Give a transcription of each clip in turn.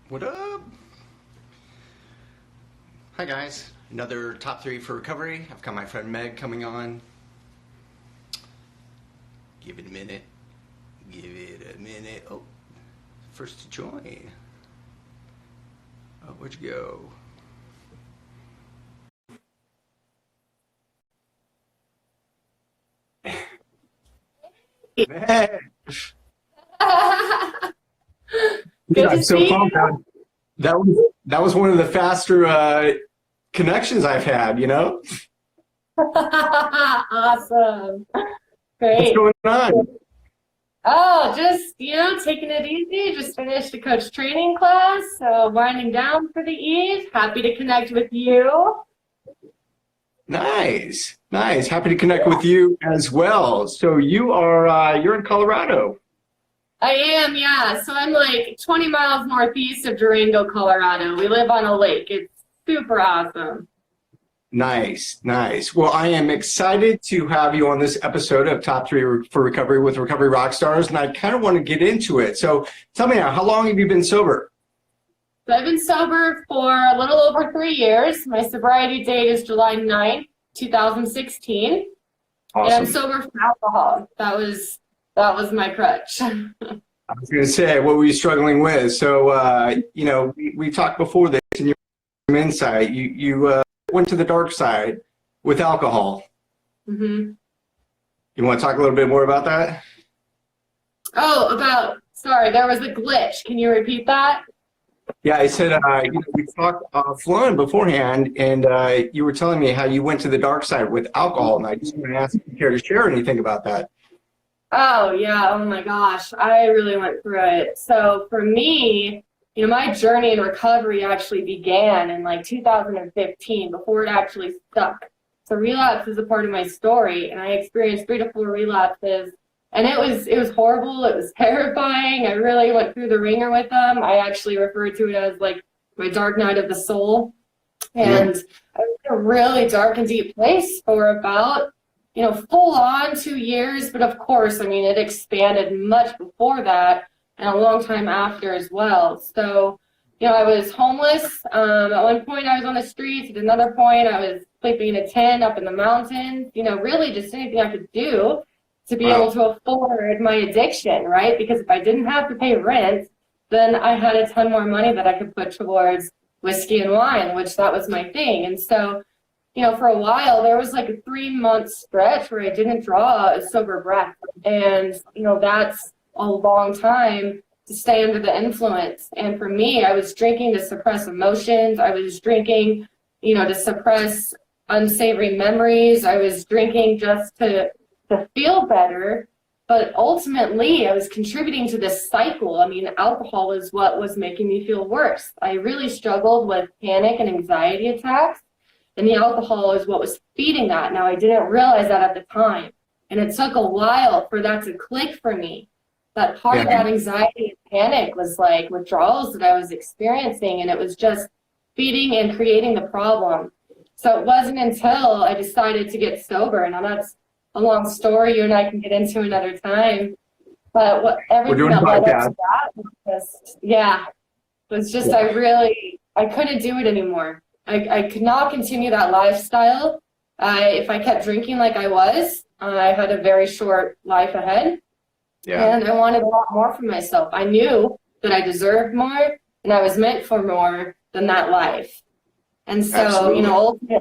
What up? Hi guys, another top three for recovery. I've got my friend Meg coming on. Give it a minute. Give it a minute. Oh, first to join. Oh, where'd you go? Meg! Good I'm to so see pumped. you. That was one of the faster connections I've had, you know? Awesome. What's Great. going on? Oh, just, taking it easy. Just finished a coach training class, so winding down for the eve. Happy to connect with you. Nice, nice. Happy to connect with you as well. So you're in Colorado. I am, yeah. So I'm like 20 miles northeast of Durango, Colorado. We live on a lake. It's super awesome. Nice, nice. Well, I am excited to have you on this episode of Top Three for Recovery with Recovery Rockstars, and I kind of want to get into it. So tell me now, how long have you been sober? So I've been sober for a little over 3 years. My sobriety date is July 9th, 2016. And I'm Awesome. sober from alcohol. That was my crutch. I was going to say, what were you struggling with? So, we talked before this, and your insight, you went to the dark side with alcohol. hmm You want to talk a little bit more about that? Sorry, there was a glitch. Can you repeat that? Yeah, I said, we talked offline beforehand, and you were telling me how you went to the dark side with alcohol, and I just want to ask if you care to share anything about that. Oh, yeah. Oh my gosh. I really went through it. So for me, my journey in recovery actually began in like 2015 before it actually stuck. So relapse is a part of my story, and I experienced 3 to 4 relapses, and it was horrible. It was terrifying. I really went through the ringer with them. I actually refer to it as like my dark night of the soul. Yeah. And I was in a really dark and deep place for about, full on 2 years. But of course, I mean, it expanded much before that and a long time after as well. So, I was homeless. At one point, I was on the streets. At another point, I was sleeping in a tent up in the mountains. Really just anything I could do to be able Wow. to afford my addiction, right? Because if I didn't have to pay rent, then I had a ton more money that I could put towards whiskey and wine, which that was my thing. And so, for a while, there was like a 3 month stretch where I didn't draw a sober breath. And, that's a long time to stay under the influence. And for me, I was drinking to suppress emotions. I was drinking, to suppress unsavory memories. I was drinking just to feel better. But ultimately, I was contributing to this cycle. I mean, alcohol is what was making me feel worse. I really struggled with panic and anxiety attacks, and the alcohol is what was feeding that. Now, I didn't realize that at the time, and it took a while for that to click for me. That part of Yeah. that anxiety and panic was like withdrawals that I was experiencing, and it was just feeding and creating the problem. So it wasn't until I decided to get sober. Now, that's a long story you and I can get into another time. But We're everything doing a that led up podcast. to that was just I couldn't do it anymore. I could not continue that lifestyle. If I kept drinking like I was, I had a very short life ahead, Yeah, and I wanted a lot more for myself. I knew that I deserved more, and I was meant for more than that life. And so, absolutely. ultimately,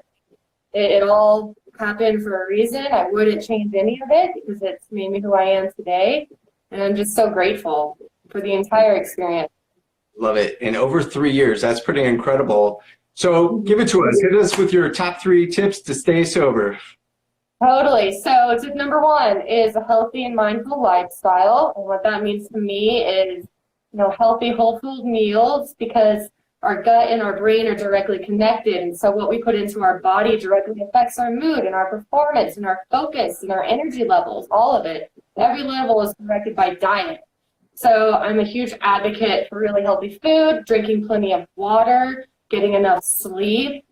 it all happened for a reason. I wouldn't change any of it because it's made me who I am today. And I'm just so grateful for the entire experience. Love it. In over 3 years, that's pretty incredible. So give it to us. Hit us with your top three tips to stay sober. Totally. So tip number one is a healthy and mindful lifestyle. And what that means to me is, healthy whole food meals, because our gut and our brain are directly connected. And so what we put into our body directly affects our mood and our performance and our focus and our energy levels, all of it. Every level is directed by diet. So I'm a huge advocate for really healthy food, drinking plenty of water, getting enough sleep.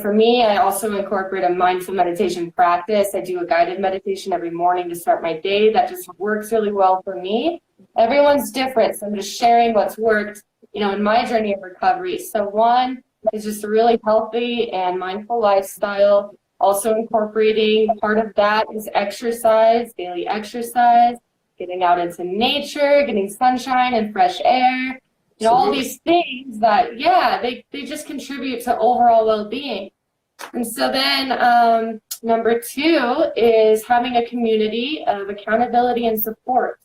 For me, I also incorporate a mindful meditation practice. I do a guided meditation every morning to start my day. That just works really well for me. Everyone's different, so I'm just sharing what's worked in my journey of recovery. So one is just a really healthy and mindful lifestyle. Also incorporating part of that is exercise, daily exercise, getting out into nature, getting sunshine and fresh air, all these things that, they just contribute to overall well-being. And so then number two is having a community of accountability and support.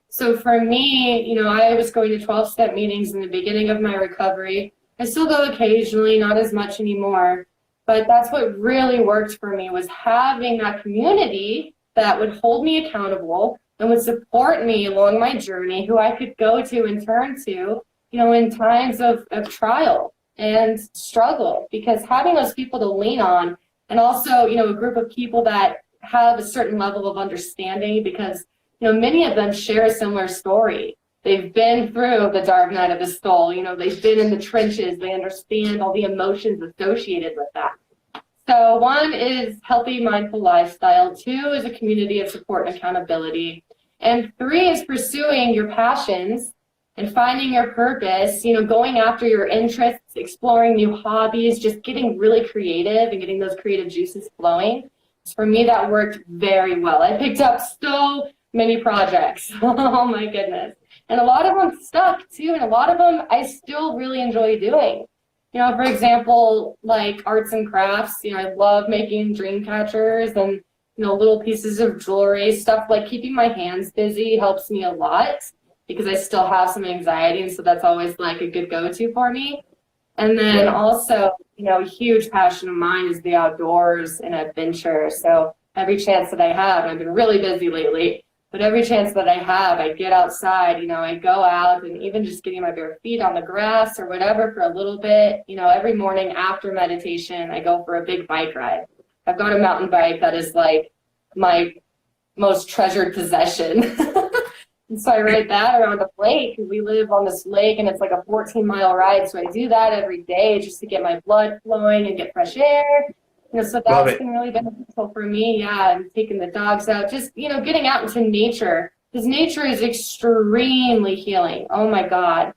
So for me, I was going to 12-step meetings in the beginning of my recovery. I still go occasionally, not as much anymore. But that's what really worked for me, was having that community that would hold me accountable and would support me along my journey, who I could go to and turn to, in times of trial and struggle. Because having those people to lean on, and also, a group of people that have a certain level of understanding, because, many of them share a similar story. They've been through the dark night of the soul. They've been in the trenches. They understand all the emotions associated with that. So one is healthy, mindful lifestyle. Two is a community of support and accountability. And three is pursuing your passions and finding your purpose, going after your interests, exploring new hobbies, just getting really creative and getting those creative juices flowing. For me, that worked very well. I picked up so many projects. Oh my goodness. And a lot of them stuck too, and a lot of them I still really enjoy doing. For example, like arts and crafts, I love making dream catchers and, little pieces of jewelry, stuff like keeping my hands busy helps me a lot because I still have some anxiety. And so that's always like a good go-to for me. And then also, a huge passion of mine is the outdoors and adventure. So every chance that I have, and I've been really busy lately, but every chance that I have, I get outside, I go out, and even just getting my bare feet on the grass or whatever for a little bit, every morning after meditation, I go for a big bike ride. I've got a mountain bike that is like my most treasured possession. And so I ride that around a lake. We live on this lake, and it's like a 14-mile ride. So I do that every day just to get my blood flowing and get fresh air. So that's been really beneficial for me. Yeah, and taking the dogs out, just, getting out into nature, because nature is extremely healing. Oh my God.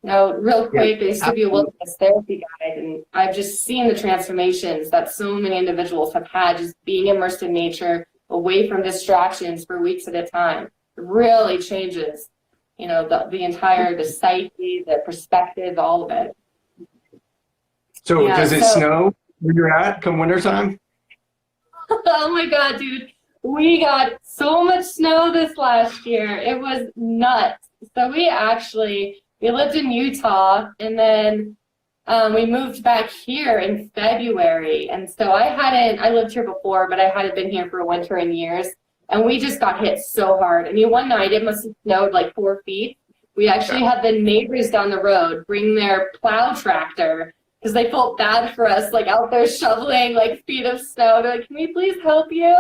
Real quick, I used to be a wilderness therapy guide, and I've just seen the transformations that so many individuals have had just being immersed in nature, away from distractions for weeks at a time. It really changes, the entire, the psyche, the perspective, all of it. So does it snow where you're at come wintertime? Oh my God, dude. We got so much snow this last year. It was nuts. So we lived in Utah, and then we moved back here in February. And so I lived here before, but I hadn't been here for a winter in years. And we just got hit so hard. I mean, one night it must have snowed like 4 feet. We actually had the neighbors down the road bring their plow tractor because they felt bad for us, like out there shoveling like feet of snow. They're like, can we please help you?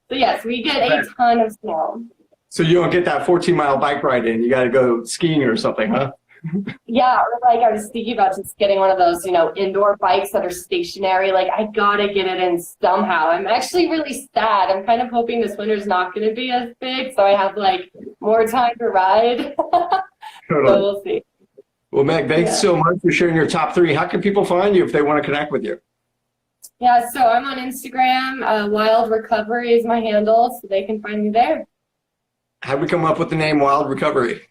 So yes, we get a ton of snow. So you don't get that 14-mile bike ride in. You got to go skiing or something, huh? Yeah, or like I was thinking about just getting one of those, indoor bikes that are stationary. Like I gotta get it in somehow. I'm actually really sad. I'm kind of hoping this winter's not going to be as big, so I have like more time to ride. So we'll see. Well, Meg, thanks so much for sharing your top three. How can people find you if they want to connect with you? Yeah, so I'm on Instagram. Wild Recovery is my handle, so they can find me there. How'd we come up with the name Wild Recovery?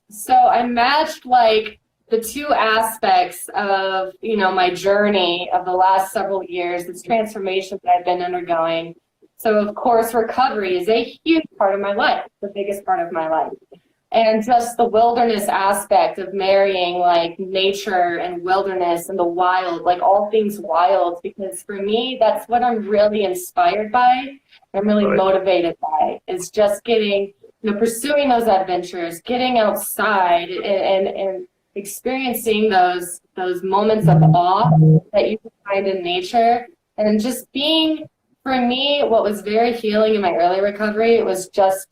So I matched like the two aspects of, my journey of the last several years, this transformation that I've been undergoing. So of course, recovery is a huge part of my life, the biggest part of my life. And just the wilderness aspect of marrying like nature and wilderness and the wild, like all things wild, because for me, that's what I'm really inspired by. I'm really motivated by is just getting, pursuing those adventures, getting outside and experiencing those moments of awe that you can find in nature. And just being, for me, what was very healing in my early recovery, it was just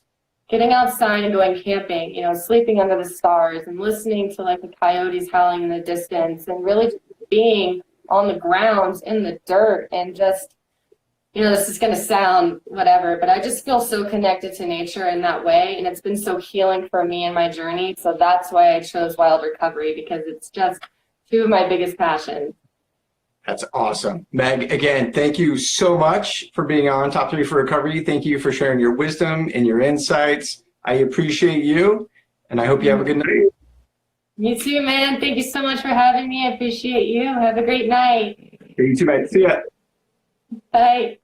getting outside and going camping, sleeping under the stars and listening to like the coyotes howling in the distance and really just being on the ground in the dirt and just, this is going to sound whatever, but I just feel so connected to nature in that way. And it's been so healing for me in my journey. So that's why I chose Wild Recovery, because it's just two of my biggest passions. That's awesome. Meg, again, thank you so much for being on Top 3 for Recovery. Thank you for sharing your wisdom and your insights. I appreciate you, and I hope you have a good night. You too, man. Thank you so much for having me. I appreciate you. Have a great night. You too, mate. See ya. Bye.